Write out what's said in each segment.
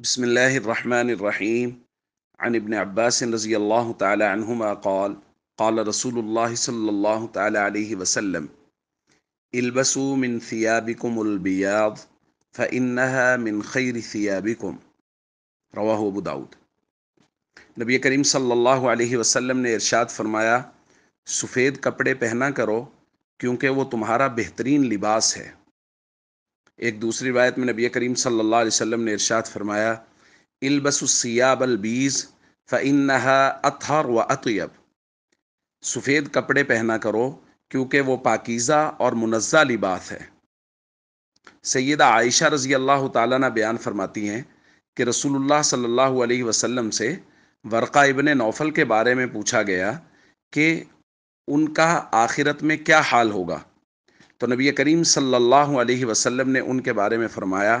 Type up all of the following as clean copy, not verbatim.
بسم الله الرحمن الرحيم. عن ابن عباس رضي الله تعالى عنهما قال قال رسول الله صلى الله تعالى عليه وسلم: البسوا من ثيابكم البياض فإنها من خير ثيابكم. رواہ ابو داود۔ نبی کریم صلی اللہ علیہ وسلم نے ارشاد فرمایا، سفید کپڑے پہنا کرو کیونکہ وہ تمہارا بہترین لباس ہے۔ ایک دوسری روایت میں نبی کریم صلی اللہ علیہ وسلم نے ارشاد فرمایا، البسوا الثياب البیض فإنها اطہر واطیب۔ سفید کپڑے پہنا کرو کیونکہ وہ پاکیزہ اور منزہ لباس ہے۔ سیدہ عائشہ رضی اللہ تعالیٰ عنہ بیان فرماتی ہیں کہ رسول اللہ صلی اللہ علیہ وسلم سے ورقہ ابن نوفل کے بارے میں پوچھا گیا کہ ان کا آخرت میں کیا حال ہوگا، تو نبی کریم صلی اللہ علیہ وسلم نے ان کے بارے میں فرمایا،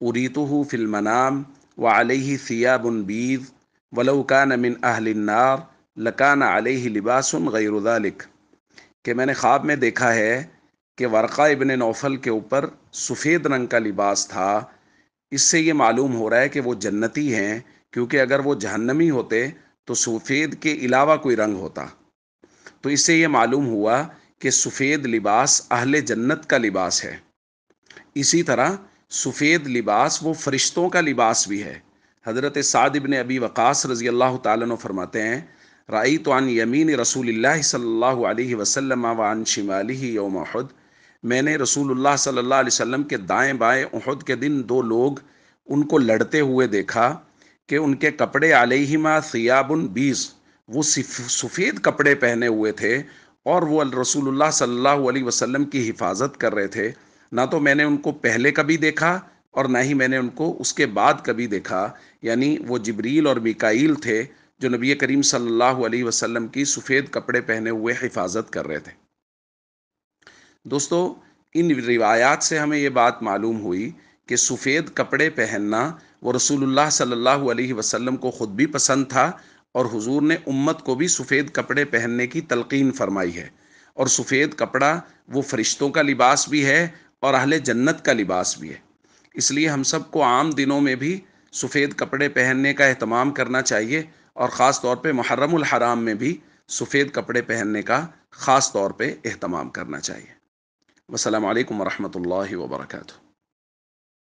اریتہ فی المنام وعلیہ ثیاب بیض ولو کان من اہل النار لکان علیہ لباس غیر ذلک، کہ میں نے خواب میں دیکھا ہے کہ ورقہ ابن نوفل کے اوپر سفید رنگ کا لباس تھا۔ اس سے یہ معلوم ہو رہا ہے کہ وہ جنتی ہیں، کیونکہ اگر وہ جہنمی ہوتے تو سفید کے علاوہ کوئی رنگ ہوتا۔ تو اس سے یہ معلوم ہوا کہ سفید لباس اہل جنت کا لباس ہے۔ اسی طرح سفید لباس وہ فرشتوں کا لباس بھی ہے۔ حضرت سعد بن ابی وقاص رضی اللہ تعالیٰ عنہ فرماتے ہیں، رأیت عن یمین رسول اللہ صلی اللہ علیہ وسلم وعن شمالہ یوم احد، میں نے رسول اللہ صلی اللہ علیہ وسلم کے دائیں بائیں احد کے دن دو لوگ ان کو لڑتے ہوئے دیکھا کہ ان کے کپڑے علیہما ثیاب بیض، وہ سفید کپڑے پہنے ہوئے تھے اور وہ رسول اللہ صلی اللہ علیہ وسلم کی حفاظت کر رہے تھے۔ نہ تو میں نے ان کو پہلے کبھی دیکھا اور نہ ہی میں نے ان کو اس کے بعد کبھی دیکھا، یعنی وہ جبریل اور میکائیل تھے جو نبی کریم صلی اللہ علیہ وسلم کی سفید کپڑے پہنے ہوئے حفاظت کر رہے تھے۔ دوستو، ان روایات سے ہمیں یہ بات معلوم ہوئی کہ سفید کپڑے پہننا وہ رسول اللہ صلی اللہ علیہ وسلم کو خود بھی پسند تھا، اور حضور نے امت کو بھی سفید کپڑے پہننے کی تلقین فرمائی ہے۔ اور سفید کپڑا وہ فرشتوں کا لباس بھی ہے اور اہل جنت کا لباس بھی ہے۔ اس لیے ہم سب کو عام دنوں میں بھی سفید کپڑے پہننے کا اہتمام کرنا چاہیے، اور خاص طور پہ محرم الحرام میں بھی سفید کپڑے پہننے کا خاص طور پہ اہتمام کرنا چاہیے۔ والسلام علیکم ورحمۃ اللہ وبرکاتہ۔